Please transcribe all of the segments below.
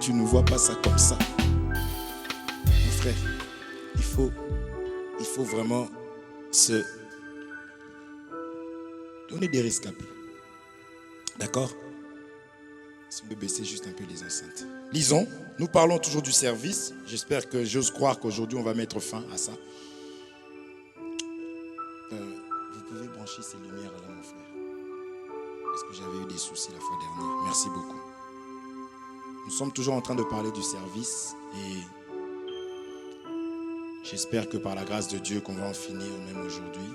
tu ne vois pas ça comme ça. Mon frère, il faut vraiment se donner des rescapés. D'accord? Si on peut baisser juste un peu les enceintes. Lisons, nous parlons toujours du service. J'espère que j'ose croire qu'aujourd'hui on va mettre fin à ça. Vous pouvez brancher ces lumières là, mon frère. Parce que j'avais eu des soucis la fois dernière. Merci beaucoup. Nous sommes toujours en train de parler du service et j'espère que par la grâce de Dieu qu'on va en finir même aujourd'hui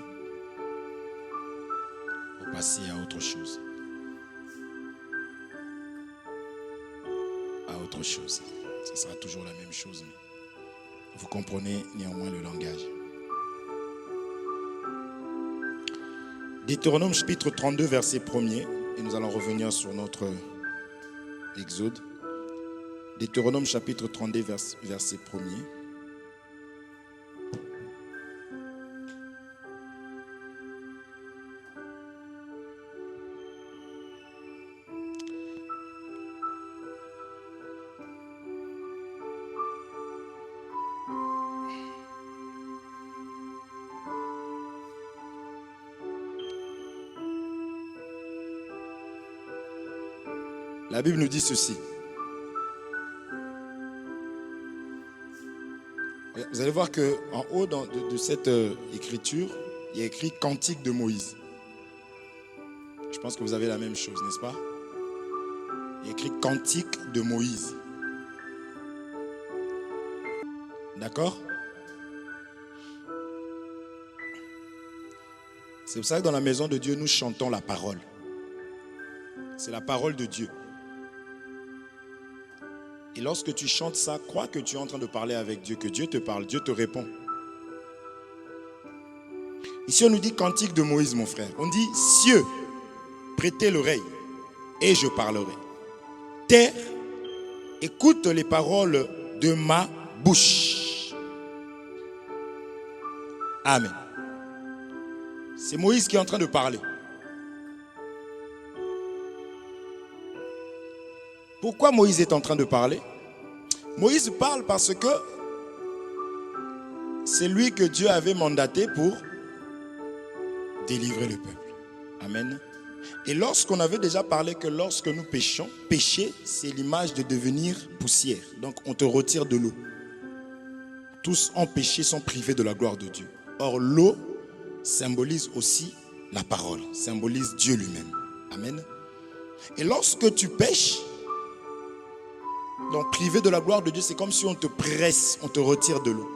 pour passer à autre chose. À autre chose. Ce sera toujours la même chose. Mais vous comprenez néanmoins le langage. Deutéronome chapitre 32 verset 1er. Et nous allons revenir sur notre Exode. Deutéronome chapitre 32 verset 1er. La Bible nous dit ceci. Vous allez voir qu'en haut de cette écriture, il y a écrit Cantique de Moïse. Je pense que vous avez la même chose, n'est-ce pas? Il y a écrit Cantique de Moïse. D'accord? C'est pour ça que dans la maison de Dieu, nous chantons la parole. C'est la parole de Dieu. Et lorsque tu chantes ça, crois que tu es en train de parler avec Dieu, que Dieu te parle, Dieu te répond. Ici, on nous dit Cantique de Moïse, mon frère. On dit cieux, prêtez l'oreille et je parlerai. Terre, écoute les paroles de ma bouche. Amen. C'est Moïse qui est en train de parler. Pourquoi Moïse est en train de parler? Moïse parle parce que c'est lui que Dieu avait mandaté pour délivrer le peuple. Amen. Et lorsqu'on avait déjà parlé que lorsque nous péchons, pécher, c'est l'image de devenir poussière. Donc on te retire de l'eau. Tous en péché sont privés de la gloire de Dieu. Or l'eau symbolise aussi la parole, symbolise Dieu lui-même. Amen. Et lorsque tu pêches, donc privé de la gloire de Dieu, c'est comme si on te presse, on te retire de l'eau.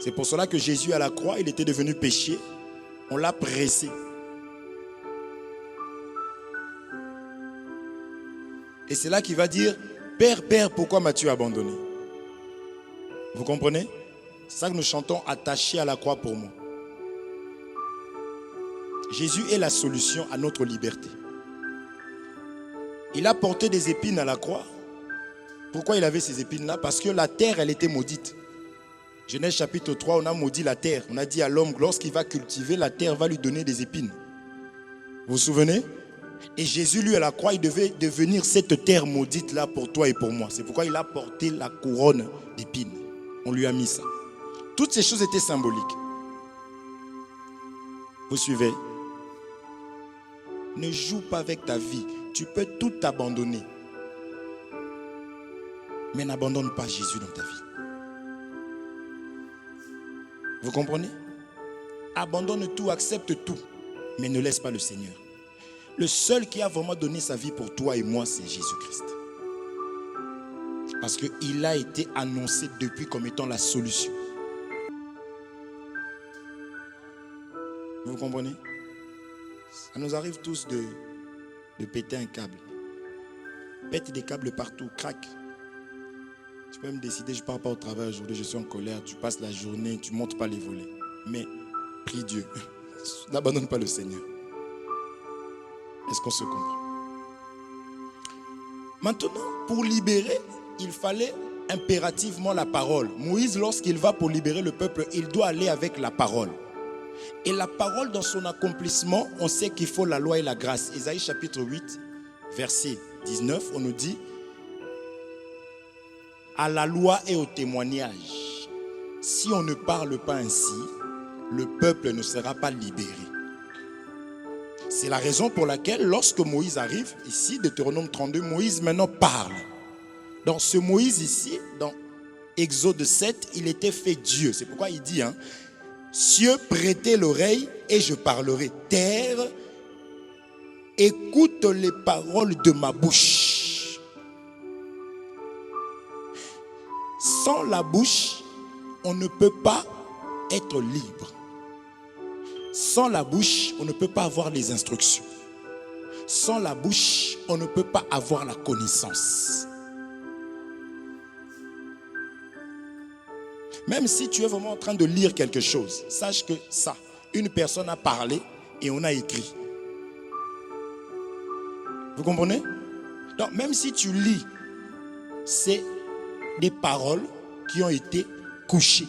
C'est pour cela que Jésus à la croix, il était devenu péché. On l'a pressé. Et c'est là qu'il va dire, Père, Père, pourquoi m'as-tu abandonné? Vous comprenez? C'est ça que nous chantons, attaché à la croix pour moi. Jésus est la solution à notre liberté. Il a porté des épines à la croix. Pourquoi il avait ces épines-là? Parce que la terre, elle était maudite. Genèse chapitre 3, on a maudit la terre. On a dit à l'homme, lorsqu'il va cultiver, la terre va lui donner des épines. Vous vous souvenez? Et Jésus, lui, à la croix, il devait devenir cette terre maudite-là pour toi et pour moi. C'est pourquoi il a porté la couronne d'épines. On lui a mis ça. Toutes ces choses étaient symboliques. Vous suivez? Ne joue pas avec ta vie. Tu peux tout abandonner. Mais n'abandonne pas Jésus dans ta vie. Vous comprenez? Abandonne tout, accepte tout. Mais ne laisse pas le Seigneur. Le seul qui a vraiment donné sa vie pour toi et moi, c'est Jésus-Christ. Parce qu'il a été annoncé depuis comme étant la solution. Vous comprenez? Ça nous arrive tous de péter un câble. Pète des câbles partout, craque. Tu peux me décider, je ne pars pas au travail aujourd'hui, je suis en colère, tu passes la journée, tu ne montes pas les volets. Mais prie Dieu. N'abandonne pas le Seigneur. Est-ce qu'on se comprend? Maintenant, pour libérer, il fallait impérativement la parole. Moïse, lorsqu'il va pour libérer le peuple, il doit aller avec la parole. Et la parole, dans son accomplissement, on sait qu'il faut la loi et la grâce. Ésaïe chapitre 8, verset 19, on nous dit à la loi et au témoignage. Si on ne parle pas ainsi, le peuple ne sera pas libéré. C'est la raison pour laquelle lorsque Moïse arrive, ici, Deutéronome 32, Moïse maintenant parle. Dans ce Moïse ici, dans Exode 7, il était fait Dieu. C'est pourquoi il dit, cieux, prêtez l'oreille et je parlerai. Terre, écoute les paroles de ma bouche. Sans la bouche, on ne peut pas être libre. Sans la bouche, on ne peut pas avoir les instructions. Sans la bouche, on ne peut pas avoir la connaissance. Même si tu es vraiment en train de lire quelque chose, sache que ça, une personne a parlé et on a écrit. Vous comprenez? Donc, même si tu lis, c'est des paroles qui ont été couchées.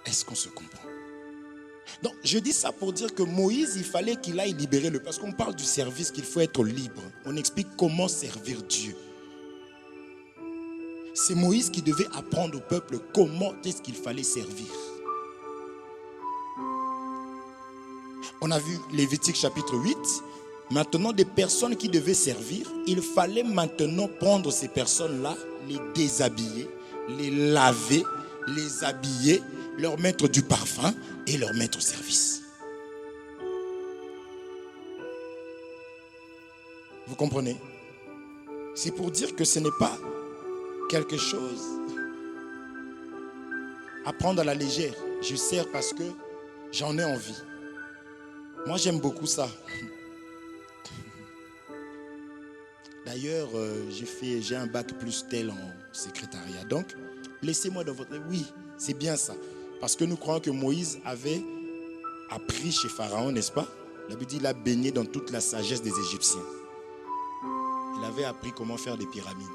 Est-ce qu'on se comprend? Donc, je dis ça pour dire que Moïse, il fallait qu'il aille libérer le peuple. Parce qu'on parle du service, qu'il faut être libre. On explique comment servir Dieu. C'est Moïse qui devait apprendre au peuple comment est-ce qu'il fallait servir. On a vu Lévitique chapitre 8. Maintenant, des personnes qui devaient servir, il fallait maintenant prendre ces personnes-là, les déshabiller, les laver, les habiller, leur mettre du parfum et leur mettre au service. Vous comprenez? C'est pour dire que ce n'est pas quelque chose à prendre à la légère. Je sers parce que j'en ai envie. Moi, j'aime beaucoup ça. D'ailleurs, j'ai un bac plus tel en secrétariat. Donc, laissez-moi dans votre... Oui, c'est bien ça. Parce que nous croyons que Moïse avait appris chez Pharaon, n'est-ce pas? La Bible dit qu'il a baigné dans toute la sagesse des Égyptiens. Il avait appris comment faire des pyramides.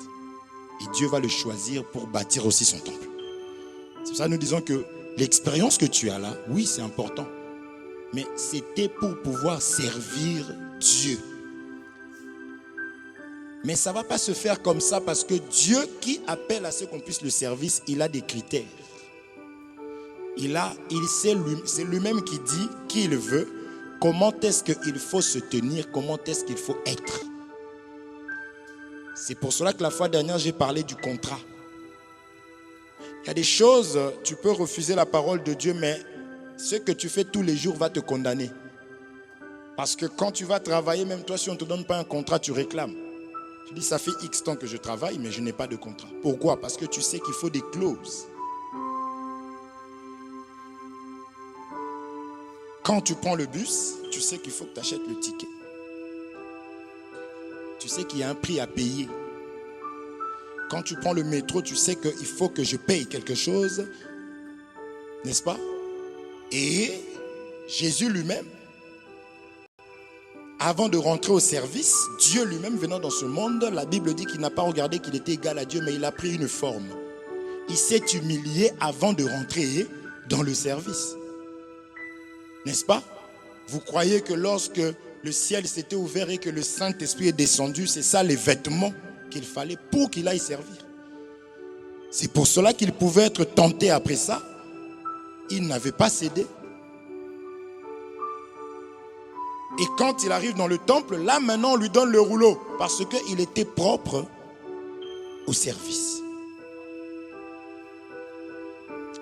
Et Dieu va le choisir pour bâtir aussi son temple. C'est pour ça que nous disons que l'expérience que tu as là, oui, c'est important. Mais c'était pour pouvoir servir Dieu. Mais ça ne va pas se faire comme ça parce que Dieu qui appelle à ce qu'on puisse le servir, il a des critères. C'est lui-même qui dit qui il veut, comment est-ce qu'il faut se tenir, comment est-ce qu'il faut être. C'est pour cela que la fois dernière, j'ai parlé du contrat. Il y a des choses, tu peux refuser la parole de Dieu, mais ce que tu fais tous les jours va te condamner. Parce que quand tu vas travailler, même toi, si on ne te donne pas un contrat, tu réclames. Tu dis, ça fait X temps que je travaille, mais je n'ai pas de contrat. Pourquoi? Parce que tu sais qu'il faut des clauses. Quand tu prends le bus, tu sais qu'il faut que tu achètes le ticket. Tu sais qu'il y a un prix à payer. Quand tu prends le métro, tu sais qu'il faut que je paye quelque chose. N'est-ce pas? Et Jésus lui-même, avant de rentrer au service, Dieu lui-même venant dans ce monde, la Bible dit qu'il n'a pas regardé qu'il était égal à Dieu, mais il a pris une forme. Il s'est humilié avant de rentrer dans le service. N'est-ce pas? Vous croyez que lorsque le ciel s'était ouvert et que le Saint-Esprit est descendu, c'est ça les vêtements qu'il fallait pour qu'il aille servir. C'est pour cela qu'il pouvait être tenté après ça. Il n'avait pas cédé. Et quand il arrive dans le temple, là maintenant on lui donne le rouleau parce qu'il était propre au service.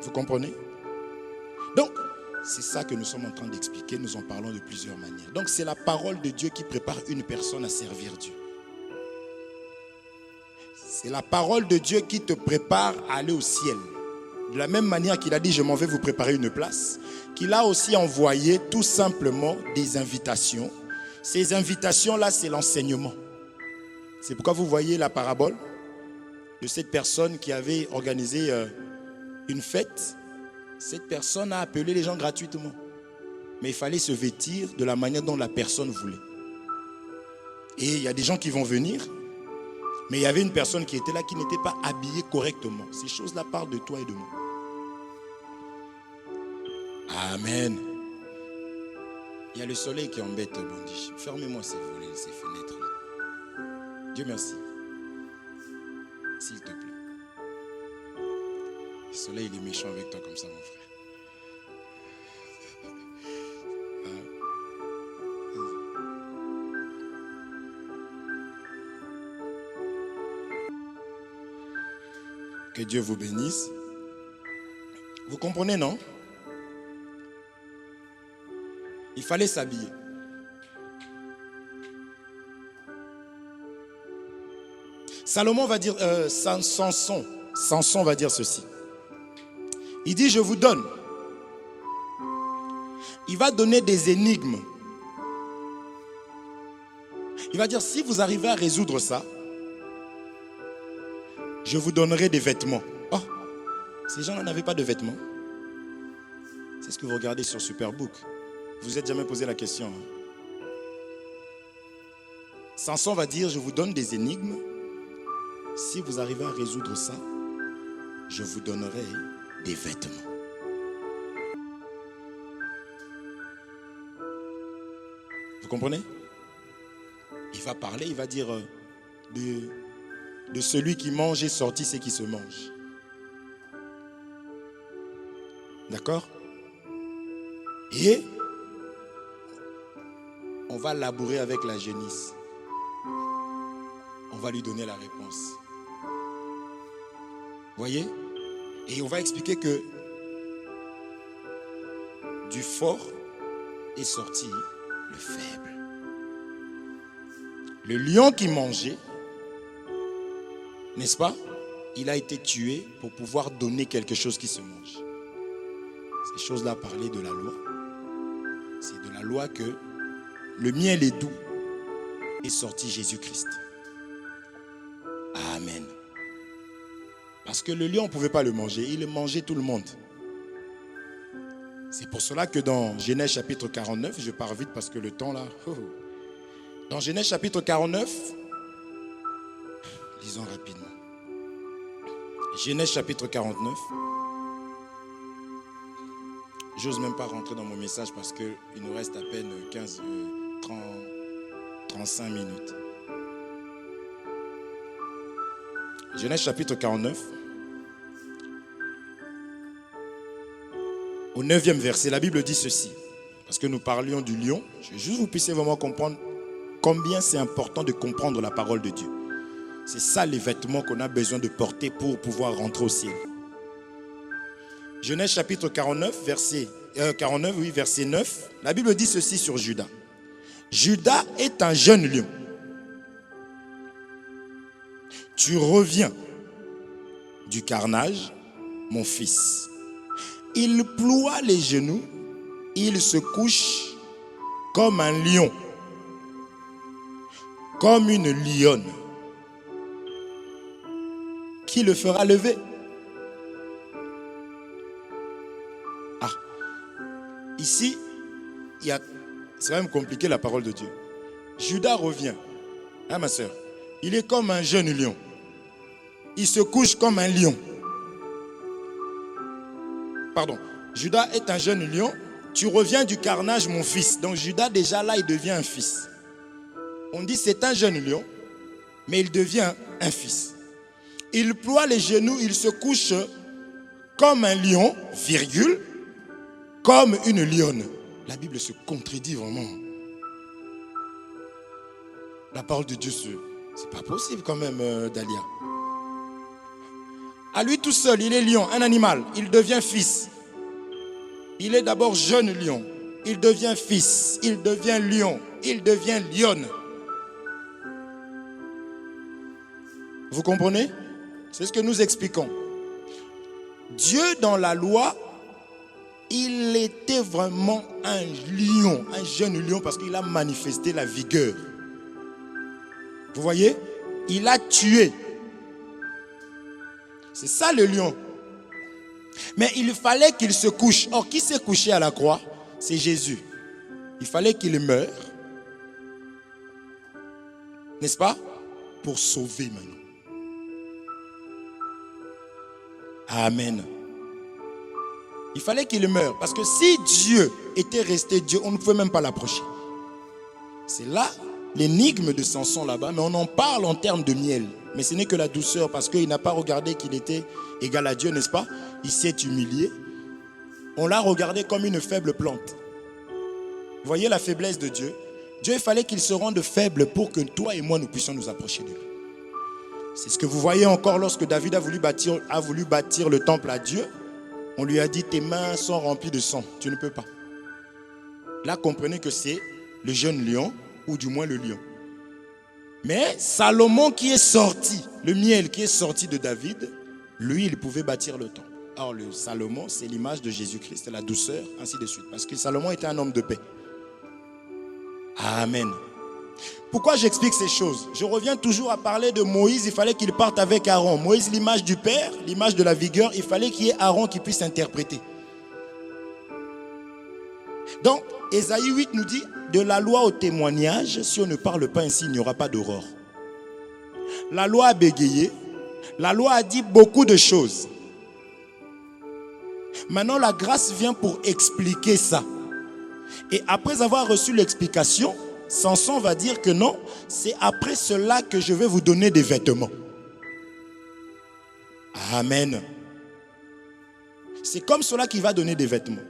Vous comprenez? Donc, c'est ça que nous sommes en train d'expliquer. Nous en parlons de plusieurs manières. Donc, c'est la parole de Dieu qui prépare une personne à servir Dieu. C'est la parole de Dieu qui te prépare à aller au ciel. De la même manière qu'il a dit, je m'en vais vous préparer une place, qu'il a aussi envoyé tout simplement des invitations. Ces invitations-là, c'est l'enseignement. C'est pourquoi vous voyez la parabole de cette personne qui avait organisé une fête. Cette personne a appelé les gens gratuitement. Mais il fallait se vêtir de la manière dont la personne voulait. Et il y a des gens qui vont venir, mais il y avait une personne qui était là qui n'était pas habillée correctement. Ces choses-là parlent de toi et de moi. Amen. Il y a le soleil qui embête Bondi. Fermez-moi ces volets, ces fenêtres-là. Dieu merci. S'il te plaît. Le soleil, il est méchant avec toi comme ça, mon frère. Que Dieu vous bénisse. Vous comprenez, non? Il fallait s'habiller. Salomon va dire, Samson va dire ceci. Il dit, je vous donne. Il va donner des énigmes. Il va dire, si vous arrivez à résoudre ça, je vous donnerai des vêtements. Oh, ces gens-là n'avaient pas de vêtements. C'est ce que vous regardez sur Superbook. Vous vous êtes jamais posé la question. Hein? Samson va dire, je vous donne des énigmes. Si vous arrivez à résoudre ça, je vous donnerai des vêtements. Vous comprenez? Il va parler, il va dire de celui qui mange est sorti ce qui se mange. D'accord? Et on va labourer avec la génisse. On va lui donner la réponse. Voyez? Et on va expliquer que du fort est sorti le faible. Le lion qui mangeait, n'est-ce pas? Il a été tué pour pouvoir donner quelque chose qui se mange. Ces choses-là parlaient de la loi. C'est de la loi que le miel est doux est sorti Jésus-Christ. Amen. Parce que le lion, on ne pouvait pas le manger. Il mangeait tout le monde. C'est pour cela que dans Genèse chapitre 49, je pars vite parce que le temps là... Dans Genèse chapitre 49, lisons rapidement. Genèse chapitre 49. J'ose même pas rentrer dans mon message parce qu'il nous reste à peine 35 minutes. Genèse chapitre 49. Au 9e verset, la Bible dit ceci. Parce que nous parlions du lion. Je veux juste que vous puissiez vraiment comprendre combien c'est important de comprendre la parole de Dieu. C'est ça les vêtements qu'on a besoin de porter pour pouvoir rentrer au ciel. Genèse chapitre 49, verset 9. La Bible dit ceci sur Judas. Judas est un jeune lion. Tu reviens du carnage, mon fils. Il ploie les genoux, il se couche comme un lion, comme une lionne. Qui le fera lever? Ah, ici, c'est quand même compliqué la parole de Dieu. Judas revient, hein ma soeur? Il est comme un jeune lion. Il se couche comme un lion. Pardon, Judas est un jeune lion. Tu reviens du carnage, mon fils. Donc Judas, déjà là, il devient un fils. On dit c'est un jeune lion, mais il devient un fils. Il ploie les genoux, il se couche comme un lion, virgule, comme une lionne. La Bible se contredit vraiment. La parole de Dieu, c'est pas possible quand même, Dalia. À lui tout seul, il est lion, un animal. Il devient fils. Il est d'abord jeune lion. Il devient fils. Il devient lion. Il devient lionne. Vous comprenez? C'est ce que nous expliquons. Dieu, dans la loi, il était vraiment un lion, un jeune lion, parce qu'il a manifesté la vigueur. Vous voyez? Il a tué. C'est ça le lion. Mais il fallait qu'il se couche. Or, qui s'est couché à la croix? C'est Jésus. Il fallait qu'il meure. N'est-ce pas? Pour sauver maintenant. Amen. Il fallait qu'il meure. Parce que si Dieu était resté Dieu, on ne pouvait même pas l'approcher. C'est là l'énigme de Samson là-bas, mais on en parle en termes de miel. Mais ce n'est que la douceur, parce qu'il n'a pas regardé qu'il était égal à Dieu, n'est-ce pas? Il s'est humilié. On l'a regardé comme une faible plante. Vous voyez la faiblesse de Dieu? Dieu, il fallait qu'il se rende faible pour que toi et moi, nous puissions nous approcher de lui. C'est ce que vous voyez encore lorsque David a voulu bâtir le temple à Dieu. On lui a dit, tes mains sont remplies de sang, tu ne peux pas. Là, comprenez que c'est le jeune lion, ou du moins le lion. Mais Salomon qui est sorti, le miel qui est sorti de David, lui, il pouvait bâtir le temple. Or, le Salomon, c'est l'image de Jésus-Christ, la douceur, ainsi de suite. Parce que Salomon était un homme de paix. Amen. Pourquoi j'explique ces choses? Je reviens toujours à parler de Moïse. Il fallait qu'il parte avec Aaron. Moïse, l'image du Père, l'image de la vigueur. Il fallait qu'il y ait Aaron qui puisse interpréter. Donc, Ésaïe 8 nous dit, de la loi au témoignage, si on ne parle pas ainsi, il n'y aura pas d'aurore. La loi a bégayé. La loi a dit beaucoup de choses. Maintenant, la grâce vient pour expliquer ça. Et après avoir reçu l'explication, Samson va dire que non, c'est après cela que je vais vous donner des vêtements. Amen. C'est comme cela qu'il va donner des vêtements.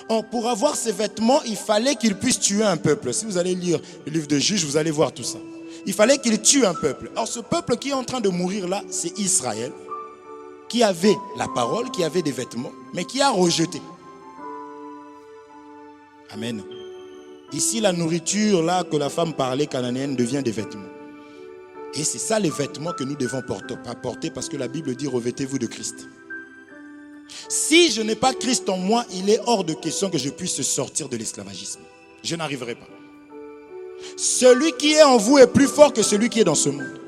Or, pour avoir ces vêtements, il fallait qu'il puisse tuer un peuple. Si vous allez lire le livre de Juges, vous allez voir tout ça. Il fallait qu'il tue un peuple. Or, ce peuple qui est en train de mourir là, c'est Israël, qui avait la parole, qui avait des vêtements, mais qui a rejeté. Amen. Ici, la nourriture là que la femme parlait cananéenne devient des vêtements. Et c'est ça les vêtements que nous devons porter parce que la Bible dit revêtez-vous de Christ. Si je n'ai pas Christ en moi, il est hors de question que je puisse sortir de l'esclavagisme. Je n'arriverai pas. Celui qui est en vous est plus fort que celui qui est dans ce monde.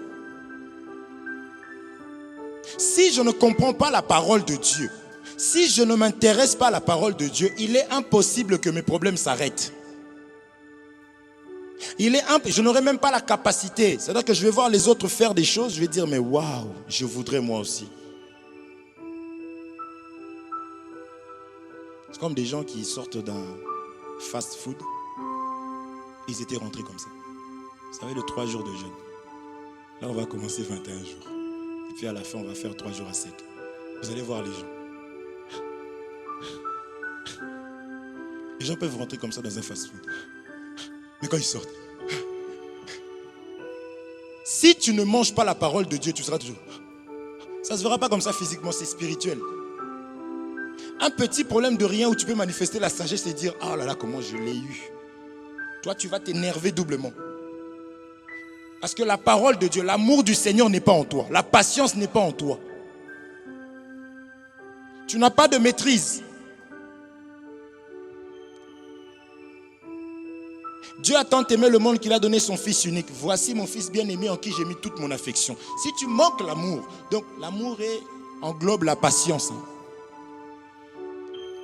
Si je ne comprends pas la parole de Dieu, si je ne m'intéresse pas à la parole de Dieu, il est impossible que mes problèmes s'arrêtent. Je n'aurai même pas la capacité. C'est-à-dire que je vais voir les autres faire des choses, je vais dire, mais waouh, je voudrais moi aussi. C'est comme des gens qui sortent d'un fast-food. Ils étaient rentrés comme ça. Vous savez, le 3 jours de jeûne. Là, on va commencer 21 jours. Et puis à la fin, on va faire 3 jours à sec. Vous allez voir les gens. Les gens peuvent rentrer comme ça dans un fast-food. Mais quand ils sortent, si tu ne manges pas la parole de Dieu, tu seras toujours... Ça ne se verra pas comme ça physiquement, c'est spirituel. Un petit problème de rien où tu peux manifester la sagesse et dire, ah là là, comment je l'ai eu. Toi, tu vas t'énerver doublement. Parce que la parole de Dieu, l'amour du Seigneur n'est pas en toi. La patience n'est pas en toi. Tu n'as pas de maîtrise. Dieu a tant aimé le monde qu'il a donné son fils unique. Voici mon fils bien-aimé en qui j'ai mis toute mon affection. Si tu manques l'amour, donc l'amour englobe la patience.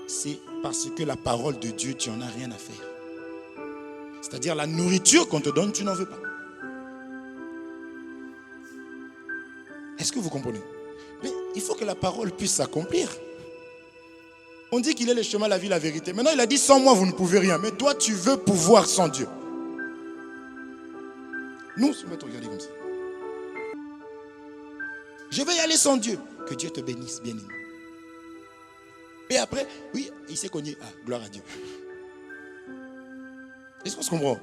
C'est parce que la parole de Dieu, tu n'en as rien à faire. C'est-à-dire la nourriture qu'on te donne, tu n'en veux pas. Est-ce que vous comprenez? Mais il faut que la parole puisse s'accomplir. On dit qu'il est le chemin, la vie, la vérité. Maintenant, il a dit, sans moi, vous ne pouvez rien. Mais toi, tu veux pouvoir sans Dieu. Nous, on va te regarder comme ça. Je vais y aller sans Dieu. Que Dieu te bénisse, bien-aimé. Et après, oui, il s'est cogné. Ah, gloire à Dieu. Est-ce qu'on se comprend?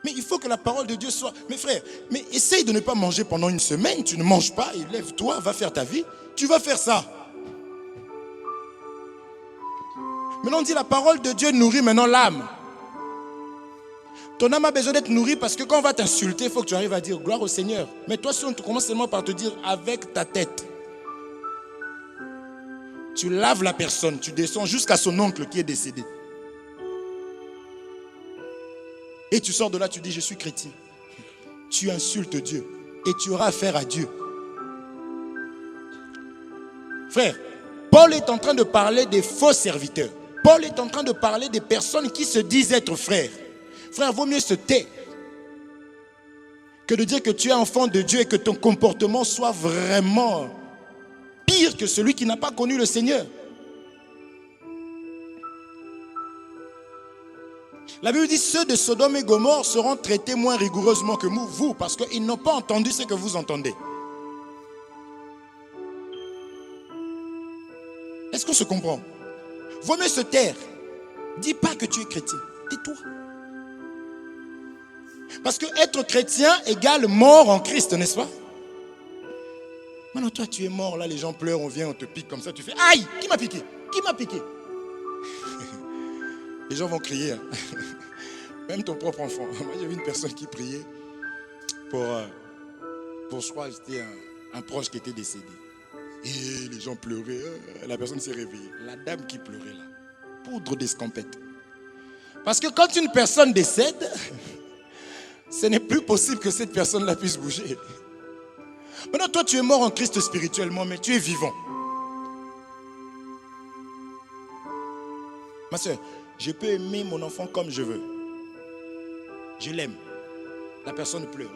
Mais il faut que la parole de Dieu soit... Mais frère, mais essaye de ne pas manger pendant une semaine. Tu ne manges pas, lève-toi, va faire ta vie. Tu vas faire ça. Maintenant, on dit la parole de Dieu nourrit maintenant l'âme. Ton âme a besoin d'être nourrie parce que quand on va t'insulter, il faut que tu arrives à dire gloire au Seigneur. Mais toi, si on commence seulement par te dire avec ta tête, tu laves la personne, tu descends jusqu'à son oncle qui est décédé. Et tu sors de là, tu dis je suis chrétien. Tu insultes Dieu et tu auras affaire à Dieu. Frère, Paul est en train de parler des faux serviteurs. Paul est en train de parler des personnes qui se disent être frères. Frère, vaut mieux se taire que de dire que tu es enfant de Dieu et que ton comportement soit vraiment pire que celui qui n'a pas connu le Seigneur. La Bible dit, ceux de Sodome et Gomorrhe seront traités moins rigoureusement que vous, parce qu'ils n'ont pas entendu ce que vous entendez. Est-ce qu'on se comprend? Vaut mieux se taire. Dis pas que tu es chrétien. Tais-toi. Parce que être chrétien égale mort en Christ, n'est-ce pas? Maintenant, toi, tu es mort, là, les gens pleurent, on vient, on te pique comme ça, tu fais « Aïe, qui m'a piqué? Qui m'a piqué ?» Les gens vont crier. Hein. Même ton propre enfant. Moi, j'ai vu une personne qui priait pour je crois, c'était un proche qui était décédé. Et les gens pleuraient. La personne s'est réveillée. La dame qui pleurait là. Poudre d'escampette. Parce que quand une personne décède, ce n'est plus possible que cette personne-là puisse bouger. Maintenant, toi, tu es mort en Christ spirituellement, mais tu es vivant. Ma soeur, je peux aimer mon enfant comme je veux. Je l'aime. La personne pleure.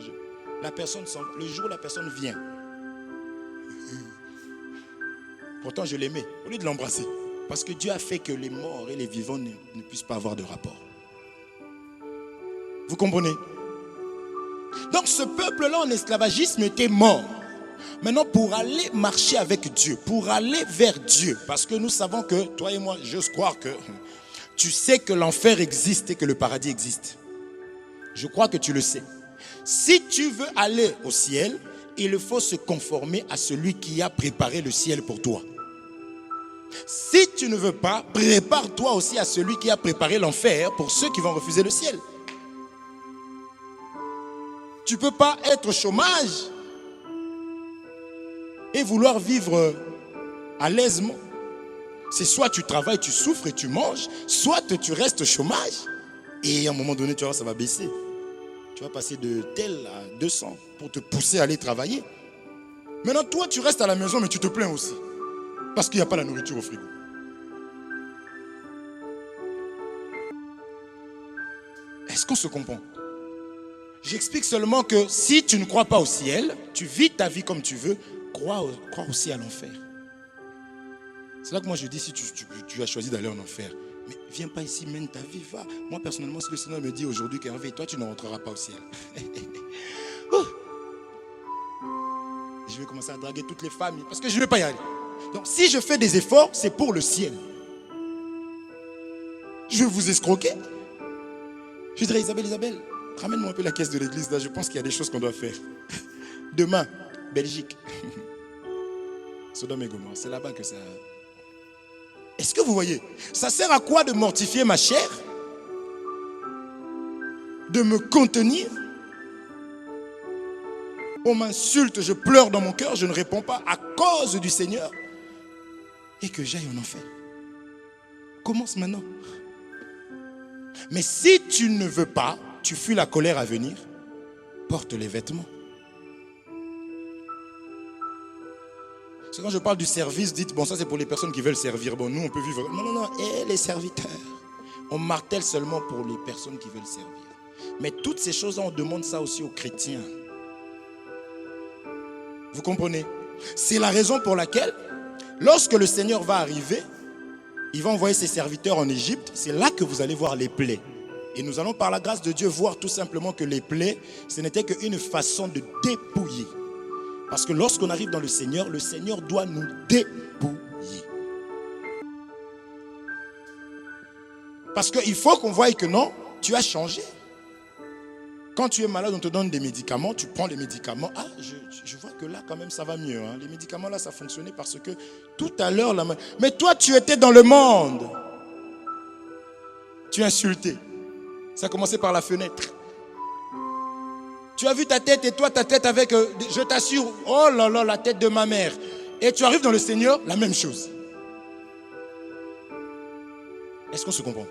Le jour où la personne vient, pourtant je l'aimais, au lieu de l'embrasser. Parce que Dieu a fait que les morts et les vivants ne puissent pas avoir de rapport. Vous comprenez? Donc ce peuple-là en esclavagisme était mort. Maintenant, pour aller marcher avec Dieu, pour aller vers Dieu, parce que nous savons que, toi et moi, j'ose croire que tu sais que l'enfer existe et que le paradis existe. Je crois que tu le sais. Si tu veux aller au ciel, il faut se conformer à celui qui a préparé le ciel pour toi. Si tu ne veux pas, prépare-toi aussi à celui qui a préparé l'enfer pour ceux qui vont refuser le ciel. Tu ne peux pas être au chômage et vouloir vivre à l'aisement. C'est soit tu travailles, tu souffres et tu manges, soit tu restes au chômage et à un moment donné, tu vois, ça va baisser. Tu vas passer de tel à 200 pour te pousser à aller travailler. Maintenant, toi, tu restes à la maison, mais tu te plains aussi. Parce qu'il n'y a pas la nourriture au frigo. Est-ce qu'on se comprend? J'explique seulement que si tu ne crois pas au ciel, tu vis ta vie comme tu veux, crois aussi à l'enfer. C'est là que moi je dis, si tu as choisi d'aller en enfer, mais viens pas ici, mène ta vie, va. Moi personnellement, si le Seigneur me dit aujourd'hui qu'Hervé, toi tu ne rentreras pas au ciel. Je vais commencer à draguer toutes les familles parce que je ne vais pas y aller. Donc si je fais des efforts, c'est pour le ciel. Je vais vous escroquer. Je dirais, Isabelle, ramène-moi un peu la caisse de l'église. Là, je pense qu'il y a des choses qu'on doit faire. Demain, Belgique. Sodome et Gomorrhe, c'est là-bas que ça... Est-ce que vous voyez? Ça sert à quoi de mortifier ma chair? De me contenir? On m'insulte, je pleure dans mon cœur, je ne réponds pas à cause du Seigneur. Et que j'aille en enfer. Commence maintenant. Mais si tu ne veux pas, tu fuis la colère à venir, porte les vêtements. C'est quand je parle du service, dites, bon ça c'est pour les personnes qui veulent servir. Bon nous on peut vivre. Non, et les serviteurs. On martèle seulement pour les personnes qui veulent servir. Mais toutes ces choses-là, on demande ça aussi aux chrétiens. Vous comprenez? C'est la raison pour laquelle, lorsque le Seigneur va arriver, il va envoyer ses serviteurs en Égypte. C'est là que vous allez voir les plaies. Et nous allons par la grâce de Dieu voir tout simplement que les plaies, ce n'était qu'une façon de dépouiller. Parce que lorsqu'on arrive dans le Seigneur doit nous dépouiller. Parce qu'il faut qu'on voie que non, tu as changé. Quand tu es malade, on te donne des médicaments, tu prends les médicaments. Ah, je vois que là, quand même, ça va mieux. Hein. Les médicaments, là, ça fonctionnait parce que tout à l'heure... Mais toi, tu étais dans le monde. Tu es insulté. Ça a commencé par la fenêtre. Tu as vu ta tête et toi, ta tête avec... je t'assure, oh là là, la tête de ma mère. Et tu arrives dans le Seigneur, la même chose. Est-ce qu'on se comprend?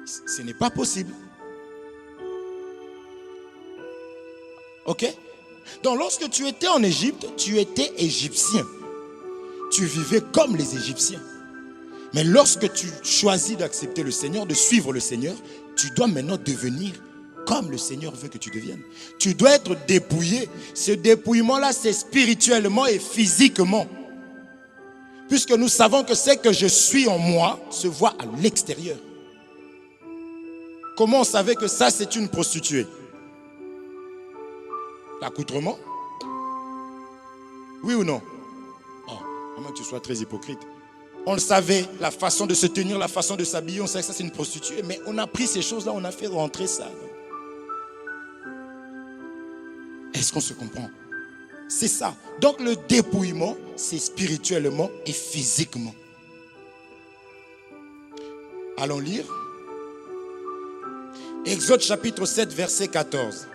Ce n'est pas possible. Ok? Donc lorsque tu étais en Égypte, tu étais égyptien. Tu vivais comme les Égyptiens. Mais lorsque tu choisis d'accepter le Seigneur, de suivre le Seigneur, tu dois maintenant devenir comme le Seigneur veut que tu deviennes. Tu dois être dépouillé. Ce dépouillement-là, c'est spirituellement et physiquement. Puisque nous savons que ce que je suis en moi se voit à l'extérieur. Comment on savait que ça c'est une prostituée? L'accoutrement? Oui ou non? Oh, à moins que tu sois très hypocrite. On le savait, la façon de se tenir, la façon de s'habiller, on savait que ça c'est une prostituée. Mais on a pris ces choses-là, on a fait rentrer ça. Est-ce qu'on se comprend? C'est ça. Donc le dépouillement, c'est spirituellement et physiquement. Allons lire. Exode chapitre 7, verset 14.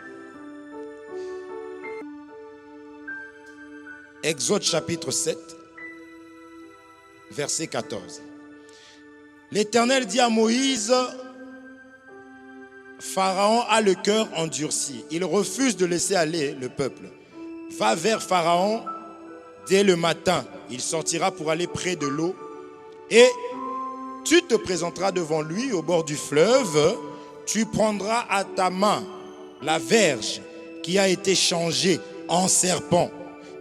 Exode chapitre 7, verset 14. L'Éternel dit à Moïse, Pharaon a le cœur endurci. Il refuse de laisser aller le peuple. Va vers Pharaon dès le matin. Il sortira pour aller près de l'eau. Et tu te présenteras devant lui au bord du fleuve. Tu prendras à ta main la verge qui a été changée en serpent.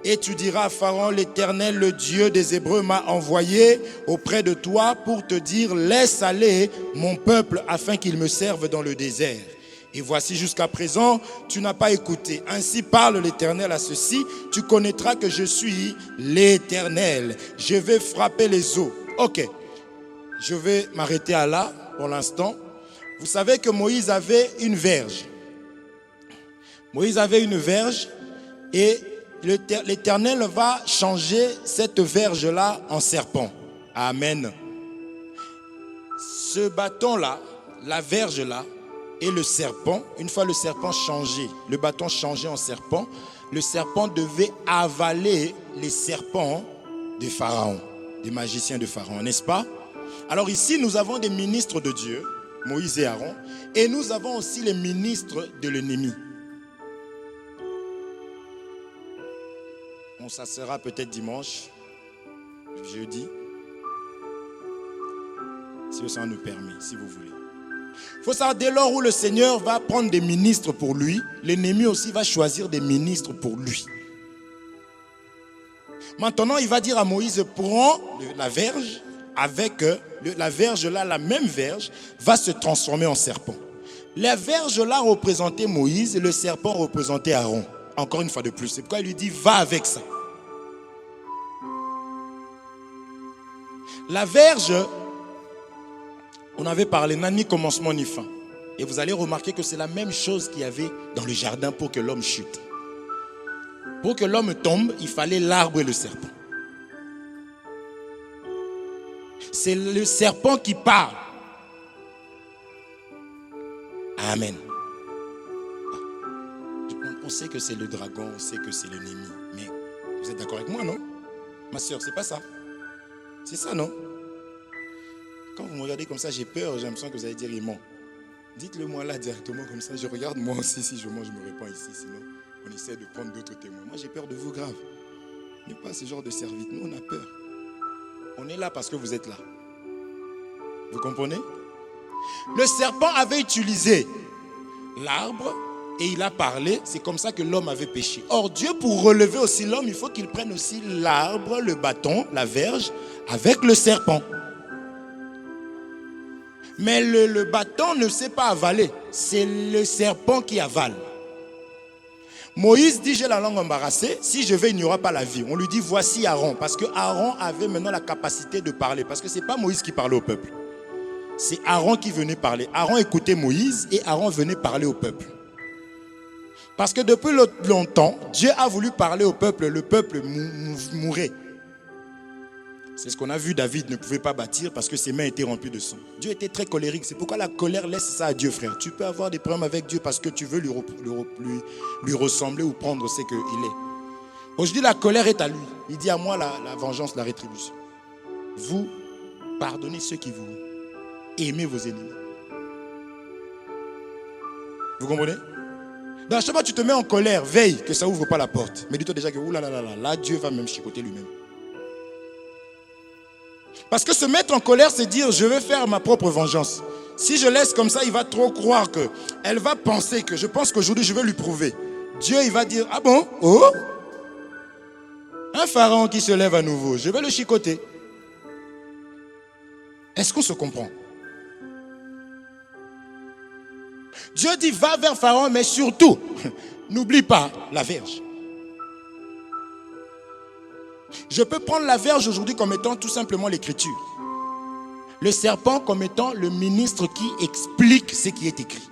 Et tu diras à Pharaon, l'Éternel, le Dieu des Hébreux, m'a envoyé auprès de toi pour te dire, laisse aller mon peuple afin qu'il me serve dans le désert. Et voici jusqu'à présent, tu n'as pas écouté. Ainsi parle l'Éternel à ceci, tu connaîtras que je suis l'Éternel. Je vais frapper les eaux. Ok, je vais m'arrêter à là pour l'instant. Vous savez que Moïse avait une verge. Moïse avait une verge et l'Éternel va changer cette verge-là en serpent. Amen. Ce bâton-là, la verge-là, et le serpent, une fois le serpent changé, le bâton changé en serpent, le serpent devait avaler les serpents de Pharaon, des magiciens de Pharaon, n'est-ce pas? Alors ici, nous avons des ministres de Dieu, Moïse et Aaron, et nous avons aussi les ministres de l'ennemi. On s'assera peut-être dimanche, jeudi, si le Seigneur nous permet, si vous voulez. Il faut savoir, dès lors où le Seigneur va prendre des ministres pour lui, l'ennemi aussi va choisir des ministres pour lui. Maintenant, il va dire à Moïse, prends la verge, avec la verge là, la même verge, va se transformer en serpent. La verge là représentait Moïse et le serpent représentait Aaron. Encore une fois de plus, c'est pourquoi il lui dit, va avec ça. La verge, on avait parlé, n'a ni commencement ni fin. Et vous allez remarquer que c'est la même chose qu'il y avait dans le jardin pour que l'homme chute. Pour que l'homme tombe, il fallait l'arbre et le serpent. C'est le serpent qui parle. Amen. On sait que c'est le dragon, on sait que c'est l'ennemi. Mais vous êtes d'accord avec moi, non? Ma soeur, c'est pas ça. C'est ça, non? Quand vous me regardez comme ça, j'ai peur, j'ai l'impression que vous allez dire il ment. Dites-le moi là directement comme ça, je regarde moi aussi, si je mange, je me répands ici, sinon on essaie de prendre d'autres témoins. Moi j'ai peur de vous grave. On n'est pas ce genre de servite, nous on a peur. On est là parce que vous êtes là. Vous comprenez? Le serpent avait utilisé l'arbre et il a parlé, c'est comme ça que l'homme avait péché. Or Dieu, pour relever aussi l'homme, il faut qu'il prenne aussi l'arbre, le bâton, la verge, avec le serpent. Mais le bâton ne sait pas avaler. C'est le serpent qui avale. Moïse dit, j'ai la langue embarrassée. Si je vais, il n'y aura pas la vie. On lui dit, voici Aaron. Parce que Aaron avait maintenant la capacité de parler. Parce que ce n'est pas Moïse qui parlait au peuple. C'est Aaron qui venait parler. Aaron écoutait Moïse et Aaron venait parler au peuple. Parce que depuis longtemps, Dieu a voulu parler au peuple. Le peuple mourait. C'est ce qu'on a vu, David ne pouvait pas bâtir parce que ses mains étaient remplies de sang. Dieu était très colérique. C'est pourquoi la colère laisse ça à Dieu, frère. Tu peux avoir des problèmes avec Dieu parce que tu veux lui ressembler ou prendre ce qu'il est. Aujourd'hui, la colère est à lui. Il dit à moi la vengeance, la rétribution. Vous pardonnez ceux qui vous aimez vos ennemis. Vous comprenez? Dans chaque fois que tu te mets en colère, veille que ça n'ouvre pas la porte. Mais dis-toi déjà que là, Dieu va même chicoter lui-même. Parce que se mettre en colère, c'est dire, je vais faire ma propre vengeance. Si je laisse comme ça, il va trop croire que, elle va penser que, je pense qu'aujourd'hui, je vais lui prouver. Dieu, il va dire, ah bon? Oh? Un pharaon qui se lève à nouveau, je vais le chicoter. Est-ce qu'on se comprend? Dieu dit, va vers Pharaon, mais surtout, n'oublie pas la verge. Je peux prendre la verge aujourd'hui comme étant tout simplement l'écriture. Le serpent comme étant le ministre qui explique ce qui est écrit.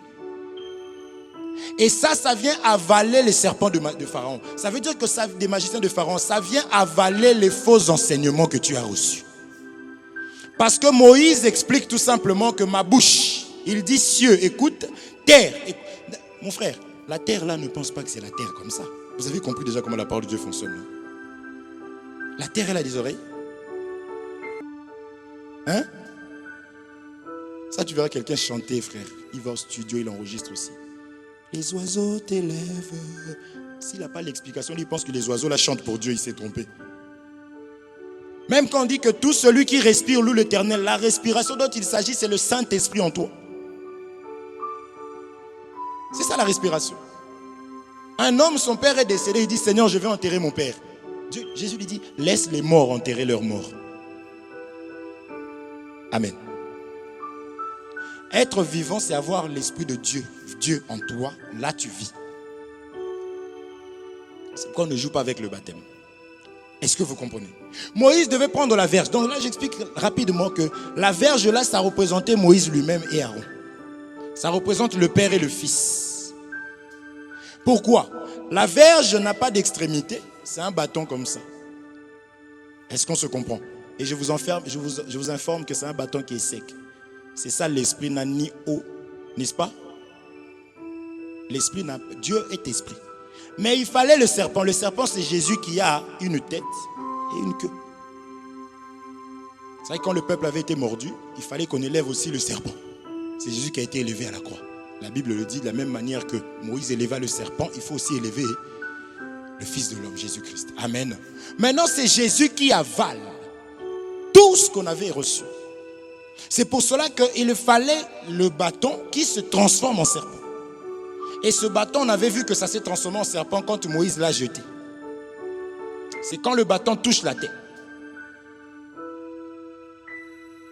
Et ça vient avaler les serpents de Pharaon. Ça veut dire que ça, des magiciens de Pharaon, ça vient avaler les faux enseignements que tu as reçus. Parce que Moïse explique tout simplement que ma bouche, il dit cieux, écoute, terre. Écoute. Mon frère, la terre là ne pense pas que c'est la terre comme ça. Vous avez compris déjà comment la parole de Dieu fonctionne, non? La terre, elle a des oreilles. Hein? Ça, tu verras quelqu'un chanter, frère. Il va au studio, il enregistre aussi. Les oiseaux t'élèvent. S'il n'a pas l'explication, il pense que les oiseaux la chantent pour Dieu, il s'est trompé. Même quand on dit que tout celui qui respire loue l'Éternel, la respiration dont il s'agit, c'est le Saint-Esprit en toi. C'est ça la respiration. Un homme, son père est décédé, il dit, Seigneur, je vais enterrer mon père. Jésus lui dit, laisse les morts enterrer leurs morts. Amen. Être vivant, c'est avoir l'Esprit de Dieu. Dieu en toi, là tu vis. C'est pourquoi on ne joue pas avec le baptême. Est-ce que vous comprenez? Moïse devait prendre la verge. Donc là, j'explique rapidement que la verge là, ça représentait Moïse lui-même et Aaron. Ça représente le Père et le Fils. Pourquoi? La verge n'a pas d'extrémité. C'est un bâton comme ça. Est-ce qu'on se comprend? Et je vous informe que c'est un bâton qui est sec. C'est ça, l'esprit n'a ni eau, n'est-ce pas? L'esprit n'a... Dieu est esprit. Mais il fallait le serpent. Le serpent, c'est Jésus qui a une tête et une queue. C'est vrai que quand le peuple avait été mordu, il fallait qu'on élève aussi le serpent. C'est Jésus qui a été élevé à la croix. La Bible le dit de la même manière que Moïse éleva le serpent, il faut aussi élever le Fils de l'homme, Jésus-Christ. Amen. Maintenant, c'est Jésus qui avale tout ce qu'on avait reçu. C'est pour cela qu'il fallait le bâton qui se transforme en serpent. Et ce bâton, on avait vu que ça s'est transformé en serpent quand Moïse l'a jeté. C'est quand le bâton touche la terre.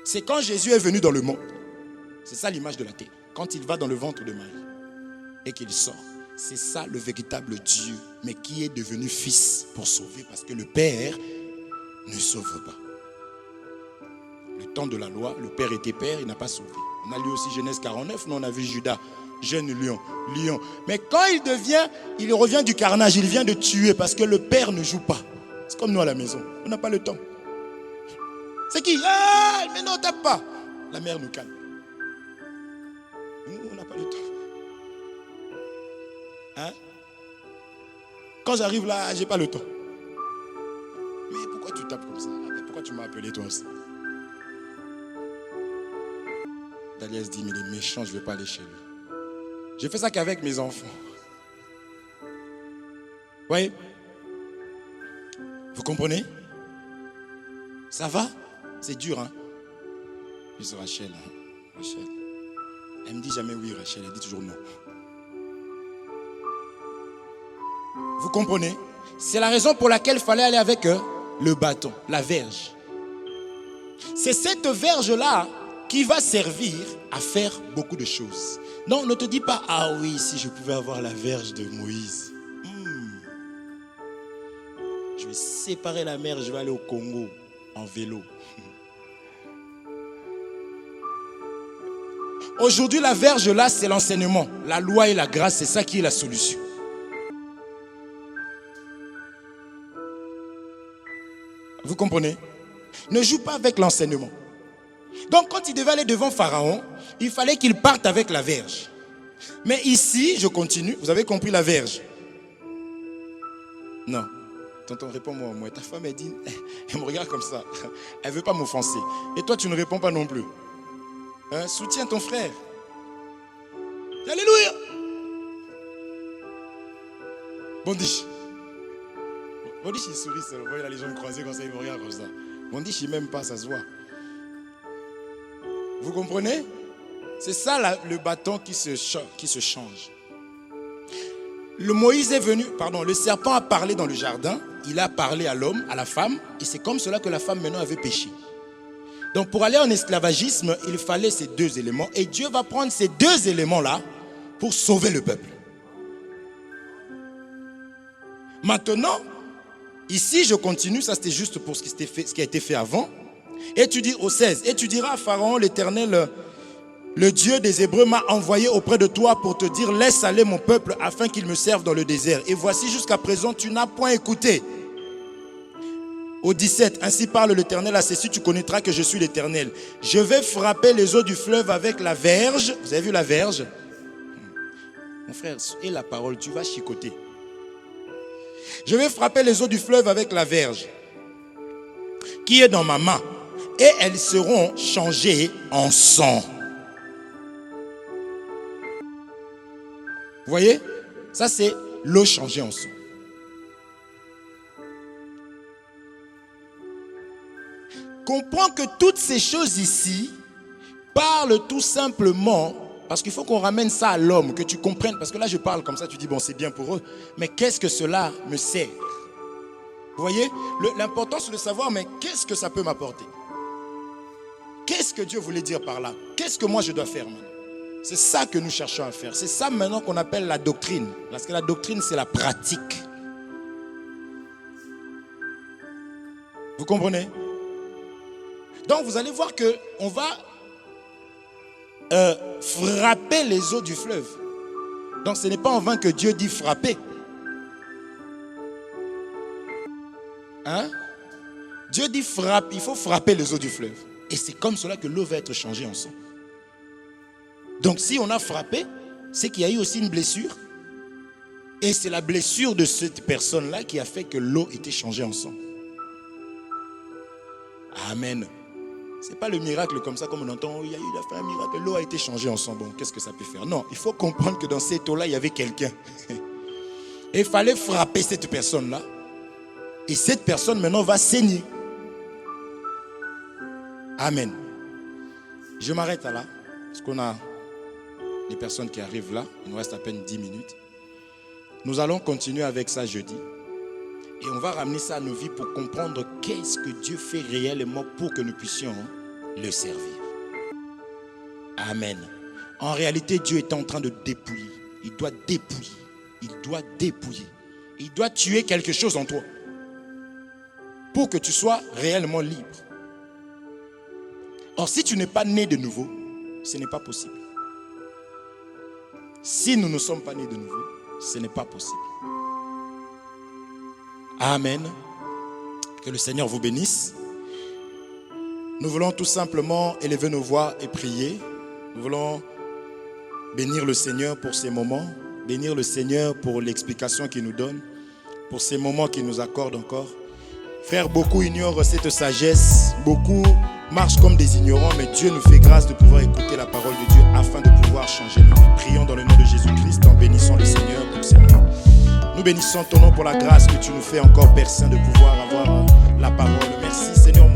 C'est quand Jésus est venu dans le monde. C'est ça l'image de la terre. Quand il va dans le ventre de Marie et qu'il sort. C'est ça le véritable Dieu, mais qui est devenu fils pour sauver. Parce que le Père ne sauve pas. Le temps de la loi, le Père était Père, il n'a pas sauvé. On a lu aussi Genèse 49, nous on a vu Judas, jeune lion. Mais quand il revient du carnage, il vient de tuer parce que le Père ne joue pas. C'est comme nous à la maison, on n'a pas le temps. C'est qui? Ah, mais non, tape pas. La mère nous calme. Nous, on n'a pas le temps. Hein? Quand j'arrive là, j'ai pas le temps. Mais pourquoi tu tapes comme ça? Pourquoi tu m'as appelé toi aussi? Dalias dit, mais il est méchant, je ne vais pas aller chez lui. Je fais ça qu'avec mes enfants. Vous voyez? Vous comprenez? Ça va? C'est dur, hein? Je suis Rachel. Hein? Rachel. Elle me dit jamais oui, Rachel. Elle dit toujours non. Vous comprenez? C'est la raison pour laquelle il fallait aller avec le bâton, la verge. C'est cette verge-là qui va servir à faire beaucoup de choses. Non, ne te dis pas, ah oui, si je pouvais avoir la verge de Moïse. Je vais séparer la mer, je vais aller au Congo en vélo. Aujourd'hui, la verge là, c'est l'enseignement. La loi et la grâce, c'est ça qui est la solution. Vous comprenez? Ne joue pas avec l'enseignement. Donc quand il devait aller devant Pharaon, il fallait qu'il parte avec la verge. Mais ici, je continue. Vous avez compris la verge? Non. Tonton, réponds-moi au moins. Ta femme, elle dit, elle me regarde comme ça. Elle ne veut pas m'offenser. Et toi, tu ne réponds pas non plus. Hein? Soutiens ton frère. Alléluia. Bondiche. Bondiche, il sourit seulement. Il a les jambes croisées comme ça, il me regarde comme ça. Bondiche, il m'aime pas, ça se voit. Vous comprenez? C'est ça le bâton qui se change. Le serpent a parlé dans le jardin, il a parlé à l'homme, à la femme, et c'est comme cela que la femme maintenant avait péché. Donc pour aller en esclavagisme, il fallait ces deux éléments. Et Dieu va prendre ces deux éléments-là pour sauver le peuple. Maintenant, ici je continue, ça c'était juste pour ce qui a été fait avant. Et tu dis au 16, et tu diras à Pharaon, l'Éternel, le Dieu des Hébreux m'a envoyé auprès de toi pour te dire, laisse aller mon peuple afin qu'il me serve dans le désert. Et voici jusqu'à présent, tu n'as point écouté. Au 17, ainsi parle l'Éternel à ceci, tu connaîtras que je suis l'Éternel. Je vais frapper les eaux du fleuve avec la verge. Vous avez vu la verge? Mon frère, et la parole, tu vas chicoter. Je vais frapper les eaux du fleuve avec la verge qui est dans ma main. Et elles seront changées en sang. Vous voyez? Ça c'est l'eau changée en sang. Comprends que toutes ces choses ici parlent tout simplement, parce qu'il faut qu'on ramène ça à l'homme, que tu comprennes, parce que là je parle comme ça, tu dis bon c'est bien pour eux, mais qu'est-ce que cela me sert? Vous voyez? L'important c'est de savoir, mais qu'est-ce que ça peut m'apporter? Qu'est-ce que Dieu voulait dire par là? Qu'est-ce que moi je dois faire maintenant? C'est ça que nous cherchons à faire. C'est ça maintenant qu'on appelle la doctrine. Parce que la doctrine, c'est la pratique. Vous comprenez? Donc vous allez voir qu'on va frapper les eaux du fleuve. Donc ce n'est pas en vain que Dieu dit frapper. Hein? Dieu dit frappe, il faut frapper les eaux du fleuve. Et c'est comme cela que l'eau va être changée en sang. Donc si on a frappé, c'est qu'il y a eu aussi une blessure. Et c'est la blessure de cette personne-là qui a fait que l'eau était changée en sang. Amen. Ce n'est pas le miracle comme ça, comme on entend, il a fait un miracle, l'eau a été changée en sang. Bon, qu'est-ce que ça peut faire? Non, il faut comprendre que dans cette eau-là, il y avait quelqu'un. Et il fallait frapper cette personne-là. Et cette personne maintenant va saigner. Amen. Je m'arrête là, parce qu'on a les personnes qui arrivent là. Il nous reste à peine 10 minutes. Nous allons continuer avec ça jeudi. Et on va ramener ça à nos vies pour comprendre qu'est-ce que Dieu fait réellement pour que nous puissions le servir. Amen. En réalité, Dieu est en train de dépouiller. Il doit dépouiller. Il doit dépouiller. Il doit tuer quelque chose en toi pour que tu sois réellement libre. Or, si tu n'es pas né de nouveau, ce n'est pas possible. Si nous ne sommes pas nés de nouveau, ce n'est pas possible. Amen. Que le Seigneur vous bénisse. Nous voulons tout simplement élever nos voix et prier. Nous voulons bénir le Seigneur pour ces moments, bénir le Seigneur pour l'explication qu'il nous donne, pour ces moments qu'il nous accorde encore. Frère, beaucoup ignorent cette sagesse, beaucoup marchent comme des ignorants, mais Dieu nous fait grâce de pouvoir écouter la parole de Dieu afin de pouvoir changer nos vies. Prions dans le nom de Jésus-Christ en bénissant le Seigneur pour ces moments. Nous bénissons ton nom pour la grâce que tu nous fais encore, Père Saint, de pouvoir avoir la parole. Merci Seigneur.